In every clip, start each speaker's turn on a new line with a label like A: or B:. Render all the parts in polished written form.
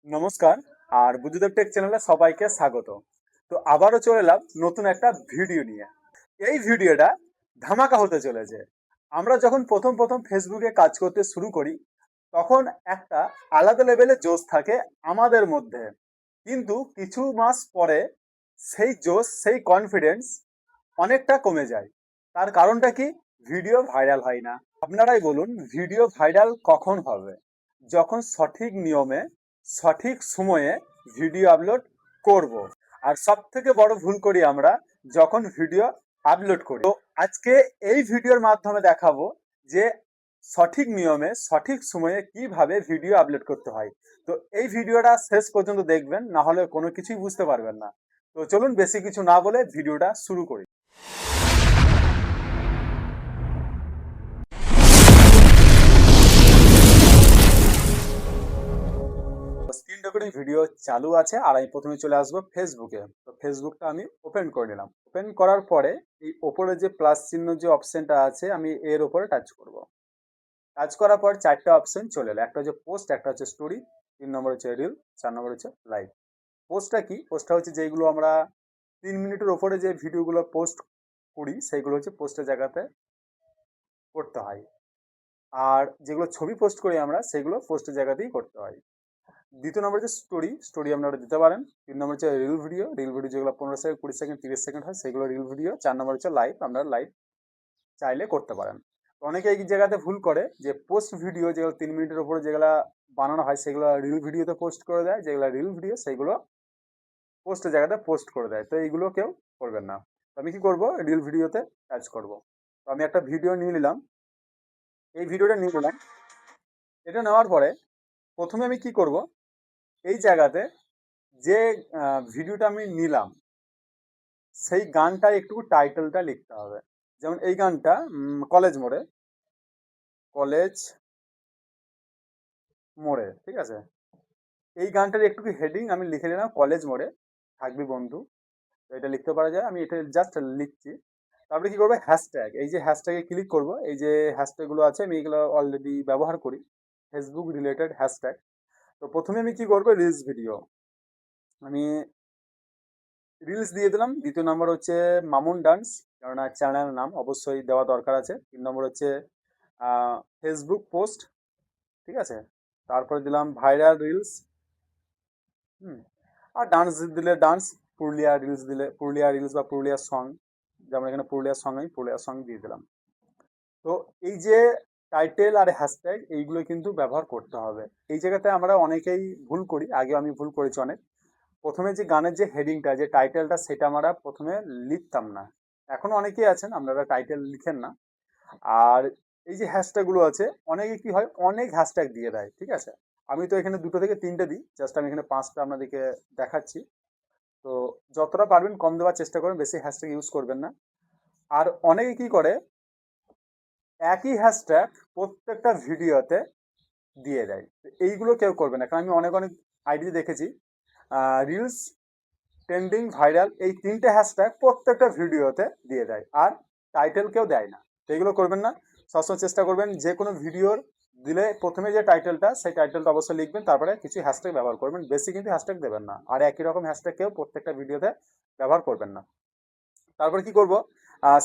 A: নমস্কার। আর বুদ্ধদেব টেক চ্যানেলে সবাইকে স্বাগত। তো আবারও চলে এলাম নতুন একটা ভিডিও নিয়ে। এই ভিডিওটা ধামাকা হতে চলেছে। আমরা যখন প্রথম প্রথম ফেসবুকে কাজ করতে শুরু করি তখন একটা আলাদা লেভেলের জোশ থাকে আমাদের মধ্যে, কিন্তু কিছু মাস পরে সেই জোশ সেই কনফিডেন্স অনেকটা কমে যায়। তার কারণটা কি? ভিডিও ভাইরাল হয় না। আপনারাই বলুন, ভিডিও ভাইরাল কখন হবে? যখন সঠিক নিয়মে সঠিক সময়ে ভিডিও আপলোড করব। আর সব থেকে বড় ভুল করি আমরা যখন ভিডিও আপলোড করি। তো আজকে এই ভিডিওর মাধ্যমে দেখাবো যে সঠিক নিয়মে সঠিক সময়ে কিভাবে ভিডিও আপলোড করতে হয়। তো এই ভিডিওটা শেষ পর্যন্ত দেখবেন, না হলে কোনো কিছুই বুঝতে পারবেন না। তো চলুন বেশি কিছু না বলে ভিডিওটা শুরু করি। স্ক্রিন রেকর্ডিং ভিডিও চালু আছে আর আমি প্রথমে চলে আসবো ফেসবুকে। তো ফেসবুকটা আমি ওপেন করে নিলাম। ওপেন করার পরে এই ওপরে যে প্লাস চিহ্ন যে অপশনটা আছে আমি এর উপরে টাচ করব। টাচ করার পর চারটে অপশন চলে এলো। একটা হচ্ছে পোস্ট, একটা হচ্ছে স্টোরি, 3 নম্বর হচ্ছে রিল, 4 নম্বর হচ্ছে লাইভ। পোস্টটা কি? পোস্টটা হচ্ছে যেগুলো আমরা 3 মিনিটের ওপরে যে ভিডিওগুলো পোস্ট করি সেইগুলো হচ্ছে পোস্টের জায়গাতে করতে হয়। আর যেগুলো ছবি পোস্ট করি আমরা সেগুলো পোস্টের জায়গাতেই করতে হয়। দ্বিতীয় নম্বর হচ্ছে স্টোরি, স্টোরি আপনারা দিতে পারেন। 3 নম্বর হচ্ছে রিল ভিডিও, রিল ভিডিও যেগুলো 15 সেকেন্ড, 20 সেকেন্ড, 30 সেকেন্ড হয় সেগুলো রিল ভিডিও। 4 নম্বর হচ্ছে লাইভ, আপনারা লাইভ চাইলে করতে পারেন। তো অনেকে এই জায়গাতে ভুল করে যে পোস্ট ভিডিও যেগুলো 3 মিনিটের উপরে যেগুলো বানানো হয় সেগুলো রিল ভিডিওতে পোস্ট করে দেয়, যেগুলো রিল ভিডিও সেগুলো পোস্টের জায়গাতে পোস্ট করে দেয়। তো এইগুলো কেউ করবেন না। তো আমি কি করব? রিল ভিডিওতে টাচ করব। তো আমি একটা ভিডিও নিয়ে নিলাম। এই ভিডিওটা নিয়ে নিলাম। এটা নেওয়ার পরে প্রথমে আমি কি করব? এই জায়গাতে যে ভিডিওটা আমি নিলাম সেই গানটা একটু টাইটেলটা লিখতে হবে। যেমন এই গানটা কলেজ মোড়ে, কলেজ মোড়ে, ঠিক আছে? এই গানটার একটু হেডিং আমি লিখে নিলাম, কলেজ মোড়ে থাকবি বন্ধু। তো এটা লিখতে পারা যায়, আমি এটা জাস্ট লিখছি। তারপরে কি করবো? হ্যাশট্যাগ, এই যে হ্যাশট্যাগে ক্লিক করব। এই যে হ্যাশট্যাগ গুলো আছে আমি এগুলো অলরেডি ব্যবহার করি, ফেসবুক রিলেটেড হ্যাশট্যাগ। তো প্রথমে আমি কি করবো? রিলস ভিডিও, আমি রিলস দিয়ে দিলাম। দ্বিতীয় নম্বর হচ্ছে মামুন ডান্স, কেননা চ্যানেল নাম অবশ্যই দেওয়া দরকার আছে। 3 নম্বর হচ্ছে ফেসবুক পোস্ট, ঠিক আছে? তারপরে দিলাম ভাইরাল রিলস। হুম। আর ডান্স দিলে ডান্স, পুরুলিয়া রিলস দিলে পুরুলিয়া রিলস বা পুরুলিয়া সং, যেমন এখানে পুরুলিয়ার সং, আমি পুরুলিয়ার সং দিয়ে দিলাম। তো এই যে টাইটেল আর হ্যাশট্যাগ এইগুলো কিন্তু ব্যবহার করতে হবে। এই জায়গাতে আমরা অনেকেই ভুল করি, আগেও আমি ভুল করেছি অনেক। প্রথমে যে গানের যে হেডিংটা যে টাইটেলটা সেটা আমরা প্রথমে লিখতাম না। এখনো অনেকেই আছেন আপনারা টাইটেল লিখেন না। আর এই যে হ্যাশট্যাগ গুলো আছে, অনেকে কি হয় অনেক হ্যাশট্যাগ দিয়ে দেয়, ঠিক আছে? আমি তো এখানে 2 থেকে 3টে দিই, জাস্ট আমি এখানে 5টা আপনাদেরকে দেখাচ্ছি। তো যতটা পারবেন কম দেওয়ার চেষ্টা করবেন, বেশি হ্যাশট্যাগ ইউজ করবেন না। আর অনেকে কি করে একই হ্যাশট্যাগ প্রত্যেকটা ভিডিওতে দিয়ে দেয়। তো এইগুলো কেউ করবে না, কারণ আমি অনেক অনেক আইডি দেখেছি রিলস ট্রেন্ডিং ভাইরাল এই 3টে হ্যাশট্যাগ প্রত্যেকটা ভিডিওতে দিয়ে দেয়, আর টাইটেল কেউ দেয় না। তো এগুলো করবেন না। সবসময় চেষ্টা করবেন যে কোনো ভিডিওর দিলে প্রথমে যে টাইটেলটা সেই টাইটেলটা অবশ্যই লিখবেন, তারপরে কিছু হ্যাশট্যাগ ব্যবহার করবেন, বেশি কিন্তু হ্যাশট্যাগ দেবেন না। আর একই রকম হ্যাশট্যাগ কেউ প্রত্যেকটা ভিডিওতে ব্যবহার করবেন না। তারপরে কি করব?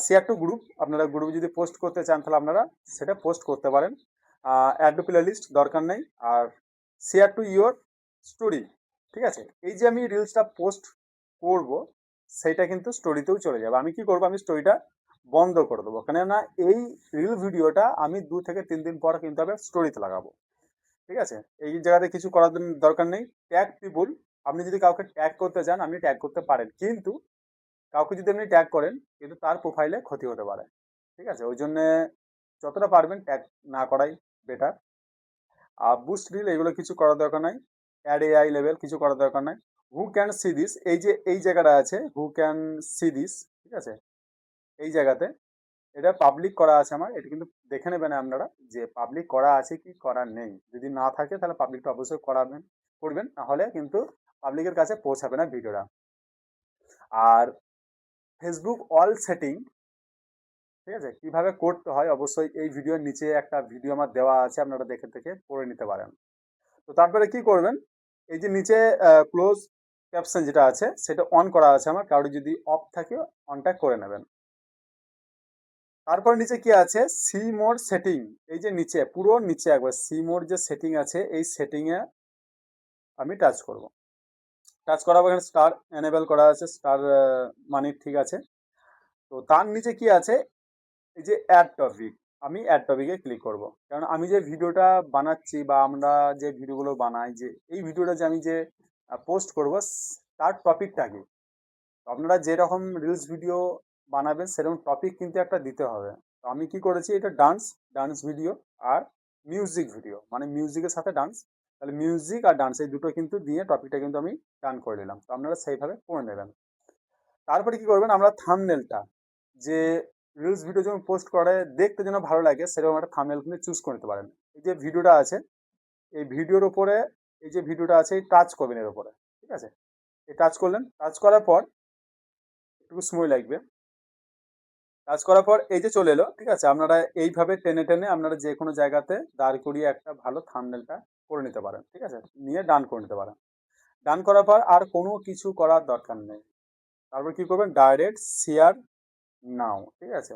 A: শেয়ার টু গ্রুপ, আপনারা গ্রুপ যদি পোস্ট করতে চান তাহলে আপনারা সেটা পোস্ট করতে পারেন। অ্যাড টু প্লে লিস্ট দরকার নেই। আর শেয়ার টু ইয়োর স্টোরি, ঠিক আছে? এই যে আমি রিলসটা পোস্ট করব সেইটা কিন্তু স্টোরিতেও চলে যাবে। আমি কি করব? আমি স্টোরিটা বন্ধ করে দেবো, কেননা এই রিল ভিডিওটা আমি 2 থেকে 3 দিন পর কিন্তু আবার স্টোরিতে লাগাবো, ঠিক আছে? এই জায়গাতে কিছু করার দরকার নেই। ট্যাগ পিপুল, আপনি যদি কাউকে ট্যাগ করতে চান আপনি ট্যাগ করতে পারেন, কিন্তু কাউকে যদি আপনি ট্যাগ করেন কিন্তু তার প্রোফাইলে ক্ষতি হতে পারে, ঠিক আছে? ওই জন্যে যতটা পারবেন ট্যাগ না করাই বেটার। আর বুস্ট রিল এগুলো কিছু করার দরকার নাই। অ্যাড এআই লেভেল কিছু করার দরকার নাই। হু ক্যান সি দিস, এই যে এই জায়গাটা আছে হু ক্যান সি দিস, ঠিক আছে? এই জায়গাতে এটা পাবলিক করা আছে আমার, এটা কিন্তু দেখে নেবেন আপনারা যে পাবলিক করা আছে কি করা নেই। যদি না থাকে তাহলে পাবলিকটা অবশ্যই করাবেন, করবেন, নাহলে কিন্তু পাবলিকের কাছে পৌঁছাবে না ভিডিওটা। আর ফেসবুক অল সেটিং, ঠিক আছে, কিভাবে করতে হয় অবশ্যই এই ভিডিওর নিচে একটা ভিডিও আমার দেওয়া আছে, আপনারা দেখে দেখে করে নিতে পারেন। তো তারপরে কি করবেন? এই যে নিচে ক্লোজ ক্যাপশন যেটা আছে সেটা অন করা আছে আমার, কারোর যদি অফ থাকে অনটা করে নেবেন। তারপর নিচে কি আছে, সি মোর সেটিং, এই যে নিচে পুরো নিচে একবার সি মোর যে সেটিং আছে এই সেটিং এ আমি টাচ করব। টাচ করার পর এখানে স্টার এনেবল করা আছে, স্টার মানে ঠিক আছে। তো তার নিচে কি আছে, এই যে অ্যাড টপিক, আমি অ্যাড টপিকে ক্লিক করব। কারণ আমি যে ভিডিওটা বানাচ্ছি বা আমরা যে ভিডিওগুলো বানাই, যে এই ভিডিওটা যে আমি যে পোস্ট করব তার টপিকটা কি, তো আপনারা যেরকম রিলস ভিডিও বানাবেন সেরকম টপিক কিন্তু একটা দিতে হবে। তো আমি কি করেছি, এটা ডান্স, ডান্স ভিডিও আর মিউজিক ভিডিও, মানে মিউজিকের সাথে ডান্স, তাহলে মিউজিক আর ডান্স এই দুটো কিন্তু দিয়ে টপিকটা কিন্তু আমি ডান করে নিলাম। তো আপনারা সেইভাবে করে নেবেন। তারপরে কি করবেন, আমরা থাম্বনেলটা, যে রিলস ভিডিও যখন পোস্ট করে দেখতে যেন ভালো লাগে সেরকম একটা থাম্বনেল কিন্তু চুজ করে নিতে পারেন। এই যে ভিডিওটা আছে এই ভিডিওর উপরে, এই যে ভিডিওটা আছে এই টাচ করবেন এর উপরে, ঠিক আছে। এই টাচ করলেন, টাচ করার পর একটু সময় লাগবে, কাজ করার পর এই যে চলে এলো, ঠিক আছে। আপনারা এইভাবে টেনে টেনে আপনারা যে কোনো জায়গাতে দাঁড় করিয়ে একটা ভালো থাম্বনেলটা করে নিতে পারেন, ঠিক আছে, নিয়ে ডান করে নিতে পারেন। ডান করার পর আর কোনো কিছু করার দরকার নেই। তারপর কি করবেন, ডাইরেক্ট শেয়ার নাও, ঠিক আছে।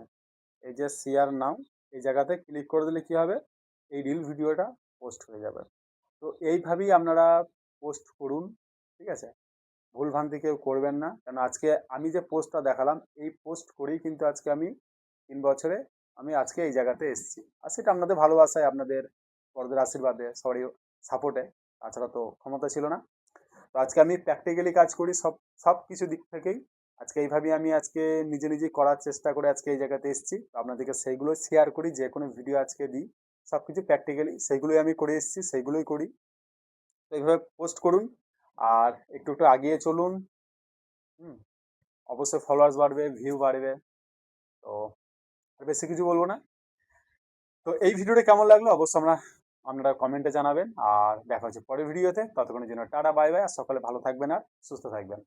A: এই যে শেয়ার নাও এই জায়গাতে ক্লিক করে দিলে কি হবে, এই রিল ভিডিওটা পোস্ট হয়ে যাবে। তো এইভাবেই আপনারা পোস্ট করুন, ঠিক আছে। ভুলভ্রান্তি কেউ করবেন না, কারণ আজকে আমি যে পোস্টটা দেখালাম এই পোস্ট করেই কিন্তু আজকে আমি 3 বছরে আমি আজকে এই জায়গাতে এসেছি। আর সেটা আপনাদের ভালোবাসায়, আপনাদের বড়দের আশীর্বাদে, সরি সাপোর্টে, তাছাড়া তো ক্ষমতা ছিল না। তো আজকে আমি প্র্যাকটিক্যালি কাজ করি সব সব কিছু দিক থেকেই। আজকে এইভাবেই আমি আজকে নিজে নিজেই করার চেষ্টা করে আজকে এই জায়গাতে এসেছি। তো আপনাদেরকে সেইগুলো শেয়ার করি, যে কোনো ভিডিও আজকে দিই সব কিছু প্র্যাকটিক্যালি সেইগুলোই আমি করে এসেছি, সেইগুলোই করি। তো এইভাবে পোস্ট করুন আর একটু একটু আগিয়ে চলুন। হুম, অবশ্যই ফলোয়ার্স বাড়বে, ভিউ বাড়বে। তো আর বেশি কিছু বলবো না। তো এই ভিডিওটা কেমন লাগলো অবশ্যই আপনারা কমেন্টে জানাবেন। আর দেখা হচ্ছে পরের ভিডিওতে, ততক্ষণের জন্য টাটা বাই বাই, আর সকলে ভালো থাকবেন আর সুস্থ থাকবেন।